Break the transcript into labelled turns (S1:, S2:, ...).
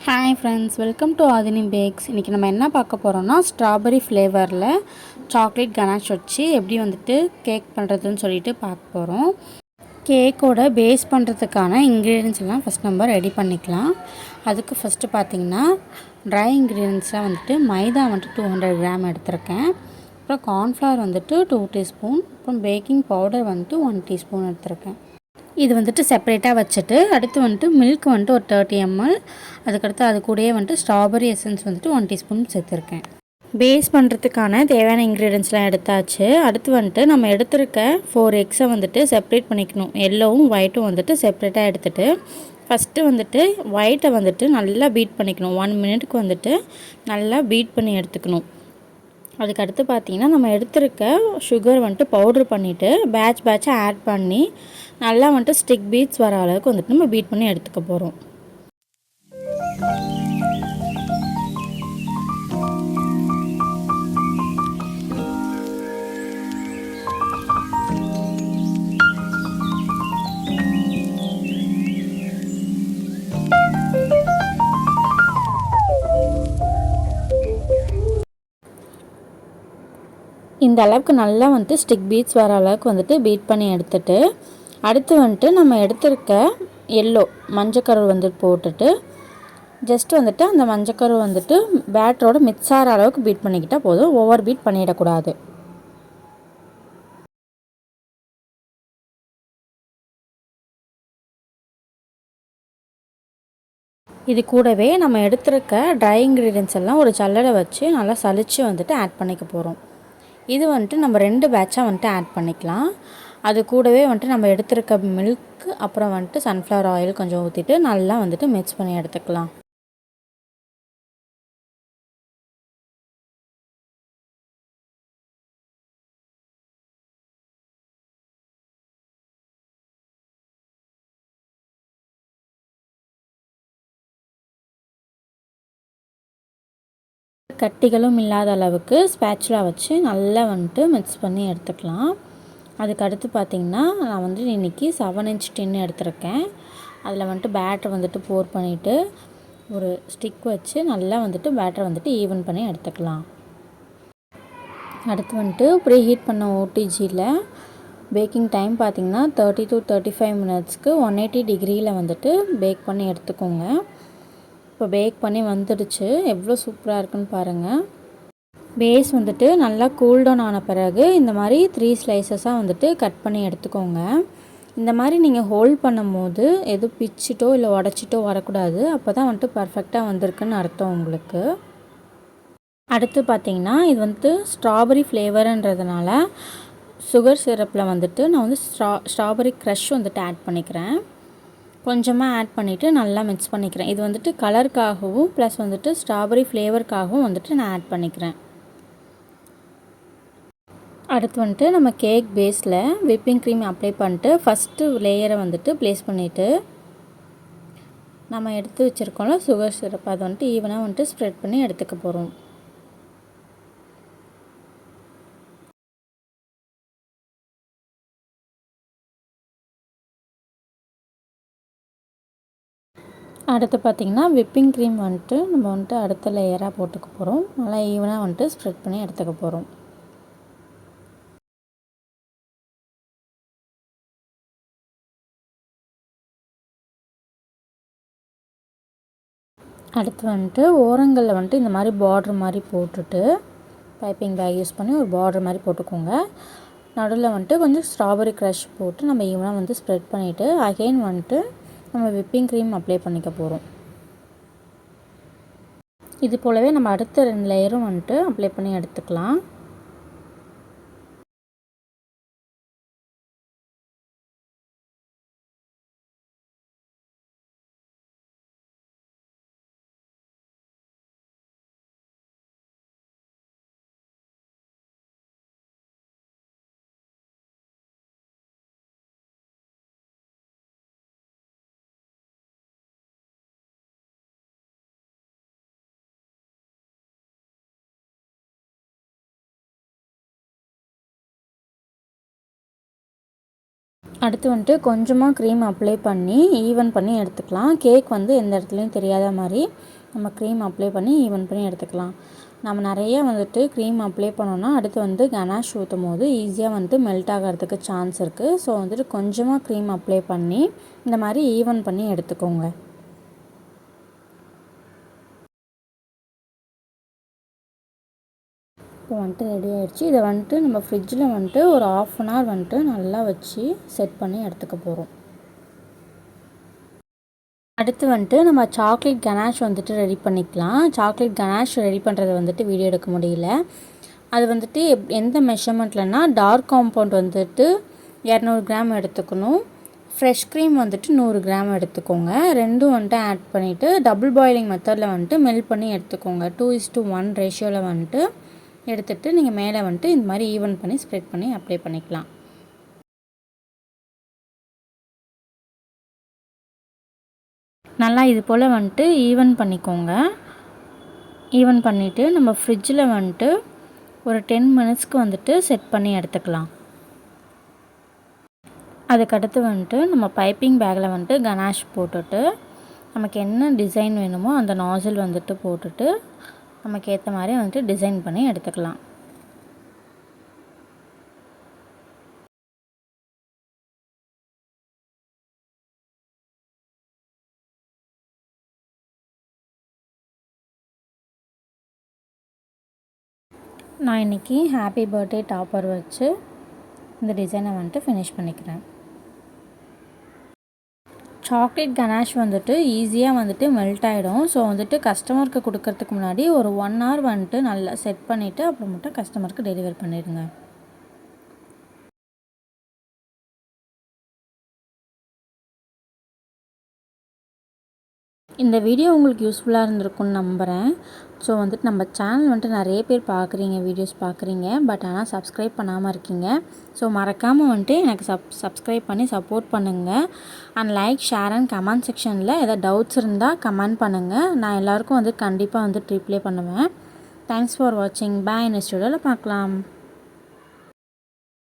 S1: Hi friends, welcome to Aadhini bags. இன்றைக்கி நம்ம என்ன பார்க்க போகிறோம்னா ஸ்ட்ராபெரி ஃப்ளேவரில் சாக்லேட் கனாஷ் வச்சு எப்படி கேக் பண்ணுறதுன்னு சொல்லிட்டு பார்க்க போகிறோம். கேக்கோட பேஸ் பண்ணுறதுக்கான இன்க்ரீடியன்ஸ் எல்லாம் ஃபஸ்ட் நம்ம ரெடி பண்ணிக்கலாம். அதுக்கு ஃபஸ்ட்டு பார்த்திங்கன்னா ட்ரை இன்க்ரீடியன்ஸாக மைதா 200 கிராம் எடுத்திருக்கேன். அப்புறம் கார்ன்ஃப்ளவர் 2 டீஸ்பூன், அப்புறம் பேக்கிங் பவுடர் 1 டீஸ்பூன் எடுத்திருக்கேன். இது செப்பரேட்டாக வச்சுட்டு அடுத்து மில்க் ஒரு 30 ml, அதுக்கடுத்து அது கூடயே ஸ்ட்ராபெரி எசன்ஸ் 1 டீஸ்பூன் சேர்த்துருக்கேன். பேஸ் பண்ணுறதுக்கான தேவையான இன்க்ரீடியன்ஸ்லாம் எடுத்தாச்சு. அடுத்து நம்ம எடுத்துருக்க 4 எக்ஸை செப்பரேட் பண்ணிக்கணும். எல்லோவும் ஒயிட்டும் செப்பரேட்டாக எடுத்துகிட்டு ஃபஸ்ட்டு ஒயிட்டை நல்லா பீட் பண்ணிக்கணும். 1 மினிட்டுக்கு நல்லா பீட் பண்ணி எடுத்துக்கணும். அதுக்கடுத்து பார்த்திங்கன்னா நம்ம எடுத்துருக்க சுகர் பவுட்ரு பண்ணிவிட்டு பேட்சாக ஆட் பண்ணி நல்லா ஸ்டிக் பீட்ஸ் வர அளவுக்கு நம்ம பீட் பண்ணி எடுத்துக்க போகிறோம். இந்த அளவுக்கு நல்லா ஸ்டிக் பீட்ஸ் வர அளவுக்கு பீட் பண்ணி எடுத்துட்டு அடுத்து நம்ம எடுத்துருக்க எல்லோ மஞ்சக்கரு போட்டுட்டு ஜஸ்ட் அந்த மஞ்சக்கரு பேட்டரோட மிக்ஸ் ஆகிற அளவுக்கு பீட் பண்ணிக்கிட்டால் போதும். ஓவர் பீட் பண்ணிடக்கூடாது. இது கூடவே நம்ம எடுத்துருக்க ட்ரை இன்க்ரீடியன்ஸ் எல்லாம் ஒரு சல்லடை வச்சு நல்லா சலிச்சு ஆட் பண்ணிக்க போகிறோம். இது நம்ம 2 பேட்சாக ஆட் பண்ணிக்கலாம். அது கூடவே நம்ம எடுத்துருக்க மில்க் அப்புறம் சன்ஃப்ளவர் ஆயில் கொஞ்சம் ஊற்றிட்டு நல்லா மிக்ஸ் பண்ணி எடுத்துக்கலாம். கட்டிகளும் இல்லாத அளவுக்கு ஸ்பேச்சுலா வச்சு நல்லா மிக்ஸ் பண்ணி எடுத்துக்கலாம். அதுக்கடுத்து பார்த்திங்கன்னா நான் இன்றைக்கி 7 inch டின் எடுத்திருக்கேன். அதில் பேட்டர் போர் பண்ணிவிட்டு ஒரு ஸ்டிக் வச்சு நல்லா பேட்டர் ஈவன் பண்ணி எடுத்துக்கலாம். அடுத்து ப்ரீ ஹீட் பண்ண ஓடிஜியில் பேக்கிங் டைம் பார்த்திங்கன்னா 30 to 35 மினிட்ஸ்க்கு 180 டிகிரியில் பேக் பண்ணி எடுத்துக்கோங்க. இப்போ பேக் பண்ணி வந்துடுச்சு. எவ்வளோ சூப்பராக இருக்குன்னு பாருங்கள். பேஸ் நல்லா கூல்டவுன் ஆன பிறகு இந்த மாதிரி 3 ஸ்லைசஸாக கட் பண்ணி எடுத்துக்கோங்க. இந்த மாதிரி நீங்கள் ஹோல்ட் பண்ணும் போது எதுவும் பிச்சிட்டோ இல்லை உடச்சிட்டோ வரக்கூடாது. அப்போ தான் பர்ஃபெக்டாக வந்திருக்குன்னு அர்த்தம் உங்களுக்கு. அடுத்து பார்த்திங்கன்னா இது ஸ்ட்ராபெரி ஃப்ளேவருன்றதுனால சுகர் சிரப்பில் நான் ஸ்ட்ராபெரி க்ரஷ் ஆட் பண்ணிக்கிறேன். கொஞ்சமாக ஆட் பண்ணிவிட்டு நல்லா மிக்ஸ் பண்ணிக்கிறேன். இது கலருக்காகவும் ப்ளஸ் ஸ்ட்ராபெரி ஃப்ளேவருக்காகவும் நான் ஆட் பண்ணிக்கிறேன். அடுத்து நம்ம கேக் பேஸில் விப்பிங் க்ரீம் அப்ளை பண்ணிட்டு ஃபஸ்ட்டு லேயரை ப்ளேஸ் பண்ணிவிட்டு நம்ம எடுத்து வச்சுருக்கோம்ல சுகர் சிரப் அதை ஈவனாக ஸ்ப்ரெட் பண்ணி எடுத்துக்க போகிறோம். அடுத்து பார்த்திங்கன்னா விப்பிங் க்ரீம் நம்ம அடுத்த லேயராக போட்டுக்க போகிறோம். நல்லா ஈவனாக ஸ்ப்ரெட் பண்ணி எடுத்துக்க போகிறோம். அடுத்து ஓரங்களில் இந்த மாதிரி பார்டர் மாதிரி போட்டுட்டு பைப்பிங் பேக் யூஸ் பண்ணி ஒரு பார்டர் மாதிரி போட்டுக்கோங்க. நடுவில் கொஞ்சம் ஸ்ட்ராபெரி க்ரஷ் போட்டு நம்ம ஈவனாக ஸ்ப்ரெட் பண்ணிவிட்டு அகெயின் நம்ம விப்பிங் க்ரீம் அப்ளை பண்ணிக்க போகிறோம். இது போலவே நம்ம அடுத்த 2 லேயரும் அப்ளை பண்ணி எடுத்துக்கலாம். அடுத்து கொஞ்சமாக க்ரீம் அப்ளை பண்ணி ஈவன் பண்ணி எடுத்துக்கலாம். கேக் எந்த இடத்துலையும் தெரியாத மாதிரி நம்ம க்ரீம் அப்ளை பண்ணி ஈவன் பண்ணி எடுத்துக்கலாம். நம்ம நிறைய வந்துட்டு க்ரீம் அப்ளை பண்ணோன்னா அடுத்து வந்து கனாஷ் ஊற்றும் போது ஈஸியாக வந்துட்டு மெல்ட் ஆகிறதுக்கு சான்ஸ் இருக்குது. ஸோ வந்துட்டு கொஞ்சமாக க்ரீம் அப்ளை பண்ணி இந்த மாதிரி ஈவன் பண்ணி எடுத்துக்கோங்க. இப்போ வந்துட்டு ரெடி ஆகிடுச்சு. இதை வந்துட்டு நம்ம ஃப்ரிட்ஜில் வந்துட்டு ஒரு 1/2 அன் ஹவர் வந்துட்டு நல்லா வச்சு செட் பண்ணி எடுத்துக்க போகிறோம். அடுத்து வந்துட்டு நம்ம சாக்லேட் கனாஷ் வந்துட்டு ரெடி பண்ணிக்கலாம். சாக்லேட் கனாஷ் ரெடி பண்ணுறது வந்துட்டு வீடியோ எடுக்க முடியல. அது வந்துட்டு எந்த மெஷர்மெண்ட்லன்னா டார்க் காம்பவுண்ட் வந்துட்டு 200 கிராம் எடுத்துக்கணும். ஃப்ரெஷ் க்ரீம் வந்துட்டு 100 கிராம் எடுத்துக்கோங்க. ரெண்டும் வந்துட்டு ஆட் பண்ணிவிட்டு டபுள் பாயிலிங் மெத்தடில் வந்துட்டு மெல்ட் பண்ணி எடுத்துக்கோங்க. 2:1 ரேஷியோவில் வந்துட்டு எடுத்துகிட்டு நீங்கள் மேலே வந்துட்டு இந்த மாதிரி ஈவன் பண்ணி ஸ்ப்ரெட் பண்ணி அப்ளை பண்ணிக்கலாம். நல்லா இது போல் வந்துட்டு ஈவன் பண்ணிக்கோங்க. ஈவன் பண்ணிவிட்டு நம்ம ஃப்ரிட்ஜில் வந்துட்டு ஒரு 10 மினிட்ஸ்க்கு வந்துட்டு செட் பண்ணி எடுத்துக்கலாம். அதுக்கடுத்து வந்துட்டு நம்ம பைப்பிங் பேக்கில் வந்துட்டு கனாஷ் போட்டுட்டு நமக்கு என்ன டிசைன் வேணுமோ அந்த நாசில் வந்துட்டு போட்டுட்டு நமக்கு ஏற்ற மாதிரி வந்துட்டு டிசைன் பண்ணி எடுத்துக்கலாம். நான் இன்றைக்கி ஹாப்பி பர்த்டே டாப்பர் வச்சு இந்த டிசைனை வந்துட்டு ஃபினிஷ் பண்ணிக்கிறேன். சாக்லேட் கனாஷ் வந்துட்டு ஈஸியாக வந்துட்டு மெல்ட் ஆகிடும். ஸோ வந்துட்டு கஸ்டமருக்கு கொடுக்கறதுக்கு முன்னாடி ஒரு 1 ஹவர் வந்துட்டு நல்லா செட் பண்ணிவிட்டு அப்புறம் மட்டும் கஸ்டமருக்கு டெலிவர் பண்ணிடுங்க. இந்த வீடியோ உங்களுக்கு யூஸ்ஃபுல்லாக இருந்திருக்கும்னு நம்புகிறேன். ஸோ வந்துட்டு நம்ம சேனல் வந்துட்டு நிறைய பேர் பார்க்குறீங்க, வீடியோஸ் பார்க்குறீங்க, பட் ஆனால் சப்ஸ்கிரைப் பண்ணாமல் இருக்கீங்க. ஸோ மறக்காமல் வந்துட்டு எனக்கு சப்ஸ்கிரைப் பண்ணி சப்போர்ட் பண்ணுங்கள். And like, share and comment செக்ஷனில் எதாவது டவுட்ஸ் இருந்தால் கமெண்ட் பண்ணுங்கள். நான் எல்லாேருக்கும் வந்துட்டு கண்டிப்பாக வந்துட்டு ரிப்ளை பண்ணுவேன். தேங்க்ஸ் ஃபார் வாட்சிங். பாய். நெக்ஸ்ட் வீடியோவில் பார்க்கலாம்.